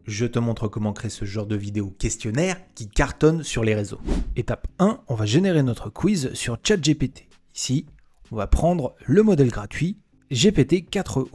Je te montre comment créer ce genre de vidéo questionnaire qui cartonne sur les réseaux. Étape 1, on va générer notre quiz sur ChatGPT. Ici, on va prendre le modèle gratuit GPT-4o.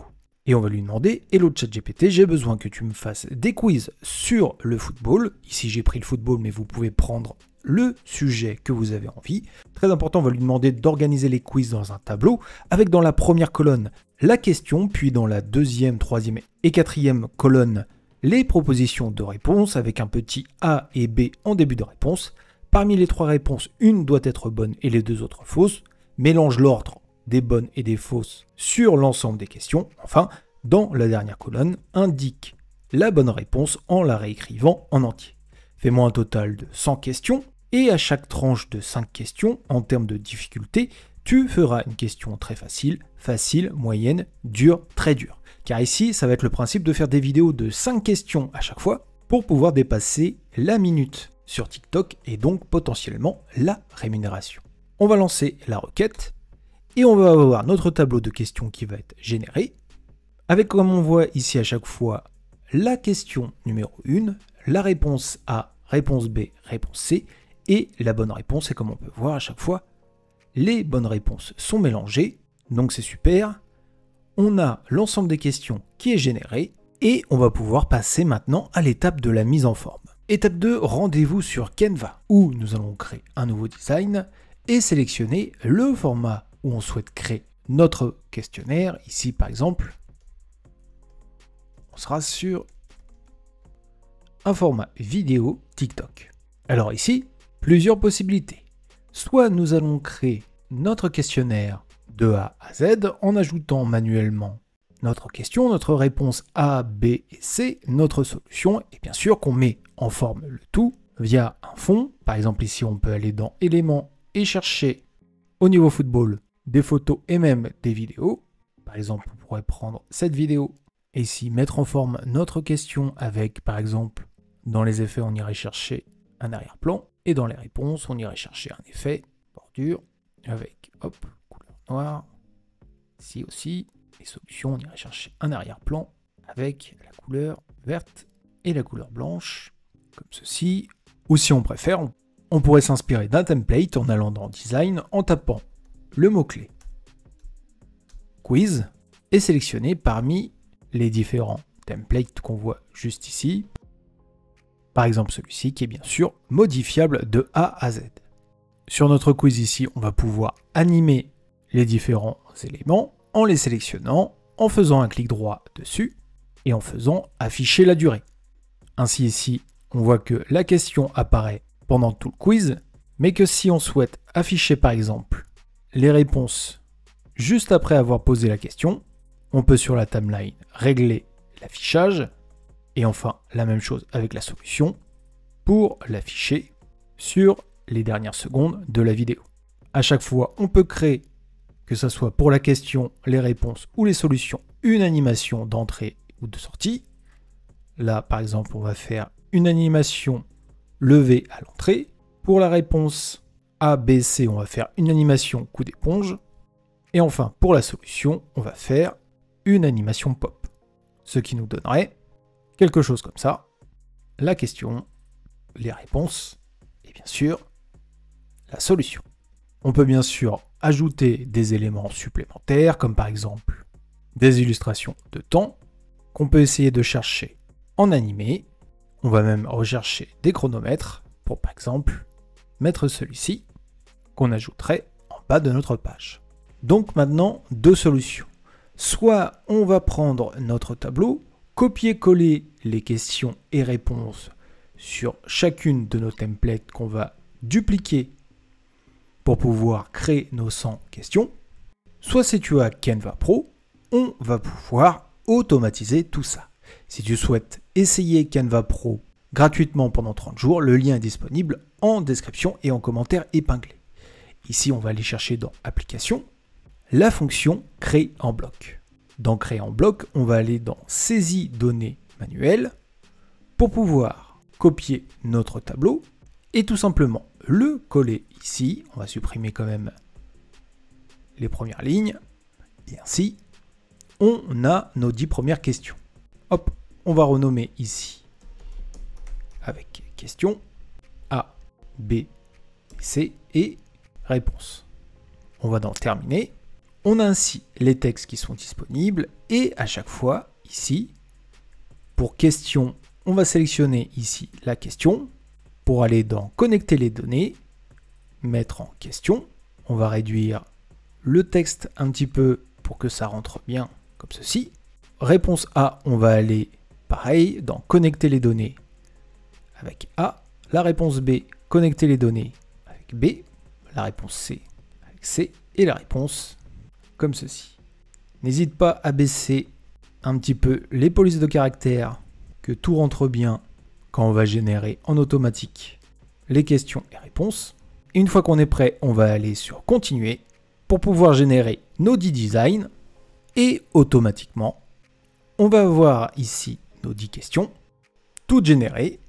Et on va lui demander « Hello ChatGPT, j'ai besoin que tu me fasses des quiz sur le football. » Ici, j'ai pris le football, mais vous pouvez prendre le sujet que vous avez envie. Très important, on va lui demander d'organiser les quiz dans un tableau, avec dans la première colonne la question, puis dans la deuxième, troisième et quatrième colonne, les propositions de réponse avec un petit A et B en début de réponse. Parmi les trois réponses, une doit être bonne et les deux autres fausses. Mélange l'ordre des bonnes et des fausses sur l'ensemble des questions. Enfin, dans la dernière colonne, indique la bonne réponse en la réécrivant en entier. Fais-moi un total de 100 questions et à chaque tranche de 5 questions, en termes de difficulté, tu feras une question très facile, facile, moyenne, dure, très dure. Car ici, ça va être le principe de faire des vidéos de 5 questions à chaque fois pour pouvoir dépasser la minute sur TikTok et donc potentiellement la rémunération. On va lancer la requête et on va avoir notre tableau de questions qui va être généré avec, comme on voit ici à chaque fois, la question numéro 1, la réponse A, réponse B, réponse C et la bonne réponse. Et comme on peut voir à chaque fois, les bonnes réponses sont mélangées, donc c'est super. On a l'ensemble des questions qui est généré et on va pouvoir passer maintenant à l'étape de la mise en forme. Étape 2, rendez-vous sur Canva où nous allons créer un nouveau design et sélectionner le format où on souhaite créer notre questionnaire. Ici par exemple, on sera sur un format vidéo TikTok. Alors ici, plusieurs possibilités. Soit nous allons créer notre questionnaire de A à Z en ajoutant manuellement notre question, notre réponse A, B et C, notre solution, et bien sûr qu'on met en forme le tout via un fond. Par exemple ici on peut aller dans éléments et chercher au niveau football des photos et même des vidéos. Par exemple on pourrait prendre cette vidéo et ici mettre en forme notre question avec par exemple dans les effets on irait chercher un arrière-plan et dans les réponses on irait chercher un effet bordure avec hop couleur noire. Ici aussi, les solutions, on irait chercher un arrière-plan avec la couleur verte et la couleur blanche, comme ceci. Ou si on préfère, on pourrait s'inspirer d'un template en allant dans Design, en tapant le mot-clé Quiz et sélectionner parmi les différents templates qu'on voit juste ici. Par exemple celui-ci qui est bien sûr modifiable de A à Z. Sur notre quiz ici, on va pouvoir animer les différents éléments en les sélectionnant, en faisant un clic droit dessus et en faisant afficher la durée. Ainsi ici, on voit que la question apparaît pendant tout le quiz, mais que si on souhaite afficher par exemple les réponses juste après avoir posé la question, on peut sur la timeline régler l'affichage et enfin la même chose avec la solution pour l'afficher sur les dernières secondes de la vidéo. À chaque fois, on peut créer, que ce soit pour la question, les réponses ou les solutions, une animation d'entrée ou de sortie. Là, par exemple, on va faire une animation levée à l'entrée. Pour la réponse A, B, C, on va faire une animation coup d'éponge. Et enfin, pour la solution, on va faire une animation pop. Ce qui nous donnerait quelque chose comme ça. La question, les réponses et bien sûr, la solution. On peut bien sûr ajouter des éléments supplémentaires, comme par exemple des illustrations de temps, qu'on peut essayer de chercher en animé. On va même rechercher des chronomètres, pour par exemple mettre celui-ci, qu'on ajouterait en bas de notre page. Donc maintenant, deux solutions. Soit on va prendre notre tableau, copier-coller les questions et réponses sur chacune de nos templates qu'on va dupliquer pour pouvoir créer nos 100 questions. Soit si tu as Canva Pro, on va pouvoir automatiser tout ça. Si tu souhaites essayer Canva Pro gratuitement pendant 30 jours, le lien est disponible en description et en commentaire épinglé. Ici, on va aller chercher dans Applications, la fonction Créer en bloc. Dans Créer en bloc, on va aller dans Saisie données manuelles pour pouvoir copier notre tableau et tout simplement le coller ici. On va supprimer quand même les premières lignes. Et ainsi, on a nos 10 premières questions. Hop, on va renommer ici avec question, A, B, C et réponse. On va dans terminer. On a ainsi les textes qui sont disponibles et à chaque fois, ici, pour question, on va sélectionner ici la question. Pour aller dans connecter les données, mettre en question, on va réduire le texte un petit peu pour que ça rentre bien comme ceci. Réponse A, on va aller pareil dans connecter les données avec A. La réponse B, connecter les données avec B. La réponse C avec C et la réponse comme ceci. N'hésite pas à baisser un petit peu les polices de caractères, que tout rentre bien quand on va générer en automatique les questions et réponses. Et une fois qu'on est prêt, on va aller sur continuer pour pouvoir générer nos 10 designs et automatiquement, on va avoir ici nos 10 questions, toutes générées.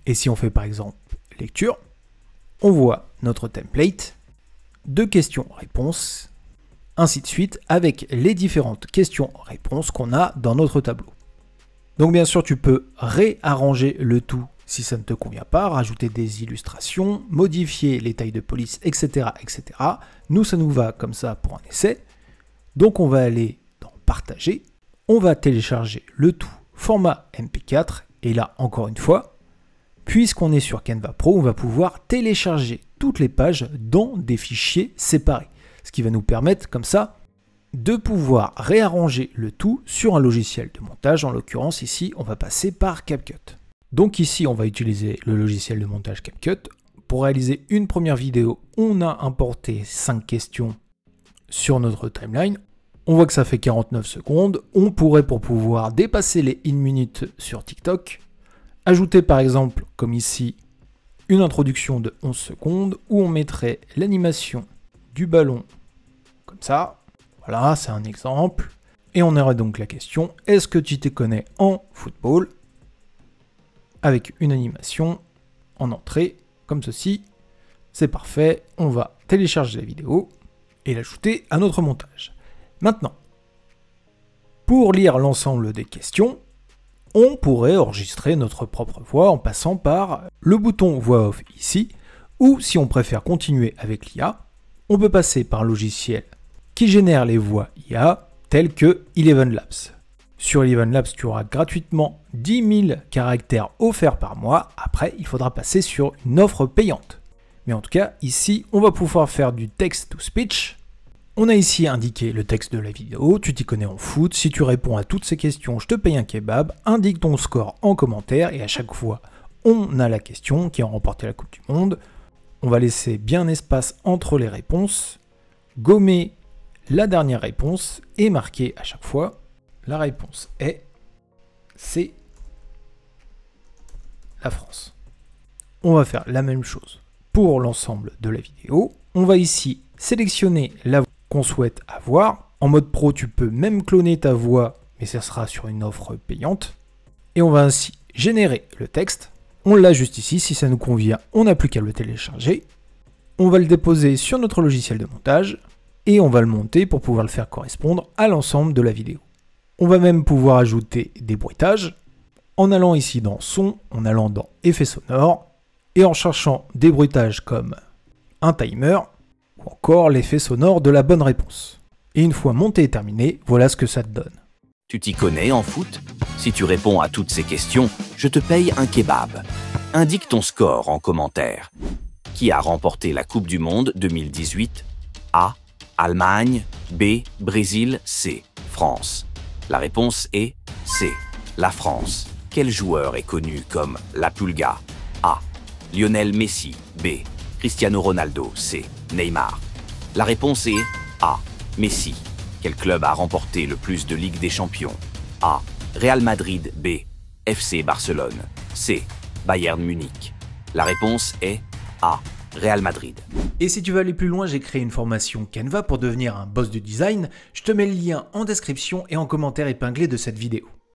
Et si on fait par exemple lecture, on voit notre template de questions-réponses, ainsi de suite, avec les différentes questions-réponses qu'on a dans notre tableau. Donc bien sûr, tu peux réarranger le tout si ça ne te convient pas, rajouter des illustrations, modifier les tailles de police, etc., etc. Nous, ça nous va comme ça pour un essai. Donc on va aller dans partager, on va télécharger le tout format MP4, et là, encore une fois, puisqu'on est sur Canva Pro, on va pouvoir télécharger toutes les pages dans des fichiers séparés. Ce qui va nous permettre, comme ça, de pouvoir réarranger le tout sur un logiciel de montage. En l'occurrence, ici, on va passer par CapCut. Donc ici, on va utiliser le logiciel de montage CapCut. Pour réaliser une première vidéo, on a importé 5 questions sur notre timeline. On voit que ça fait 49 secondes. On pourrait, pour pouvoir dépasser les 1 minute sur TikTok, ajouter par exemple, comme ici, une introduction de 11 secondes où on mettrait l'animation du ballon comme ça. Voilà, c'est un exemple. Et on aurait donc la question, est-ce que tu te connais en football? Avec une animation en entrée, comme ceci. C'est parfait. On va télécharger la vidéo et l'ajouter à notre montage. Maintenant, pour lire l'ensemble des questions, on pourrait enregistrer notre propre voix en passant par le bouton voix off ici, ou si on préfère continuer avec l'IA, on peut passer par un logiciel qui génère les voix IA telles que Eleven Labs. Sur Eleven Labs, tu auras gratuitement 10 000 caractères offerts par mois. Après, il faudra passer sur une offre payante. Mais en tout cas, ici, on va pouvoir faire du text-to-speech. On a ici indiqué le texte de la vidéo. Tu t'y connais en foot. Si tu réponds à toutes ces questions, je te paye un kebab. Indique ton score en commentaire. Et à chaque fois, on a la question qui a remporté la Coupe du Monde. On va laisser bien espace entre les réponses. Gommer la dernière réponse et marquer à chaque fois. La réponse est c'est la France. On va faire la même chose pour l'ensemble de la vidéo. On va ici sélectionner la voix qu'on souhaite avoir. En mode pro, tu peux même cloner ta voix, mais ça sera sur une offre payante. Et on va ainsi générer le texte. On l'a juste ici. Si ça nous convient, on n'a plus qu'à le télécharger. On va le déposer sur notre logiciel de montage et on va le monter pour pouvoir le faire correspondre à l'ensemble de la vidéo. On va même pouvoir ajouter des bruitages en allant ici dans son, en allant dans effets sonores et en cherchant des bruitages comme un timer ou encore l'effet sonore de la bonne réponse. Et une fois monté et terminé, voilà ce que ça te donne. Tu t'y connais en foot? Si tu réponds à toutes ces questions, je te paye un kebab. Indique ton score en commentaire. Qui a remporté la Coupe du Monde 2018? A. Allemagne. B. Brésil. C. France. La réponse est C. La France. Quel joueur est connu comme la Pulga? A. Lionel Messi. B. Cristiano Ronaldo. C. Neymar. La réponse est A. Messi. Quel club a remporté le plus de Ligue des Champions? A. Real Madrid. B. FC Barcelone. C. Bayern Munich. La réponse est A. Real Madrid. Et si tu veux aller plus loin, j'ai créé une formation Canva pour devenir un boss du design. Je te mets le lien en description et en commentaire épinglé de cette vidéo.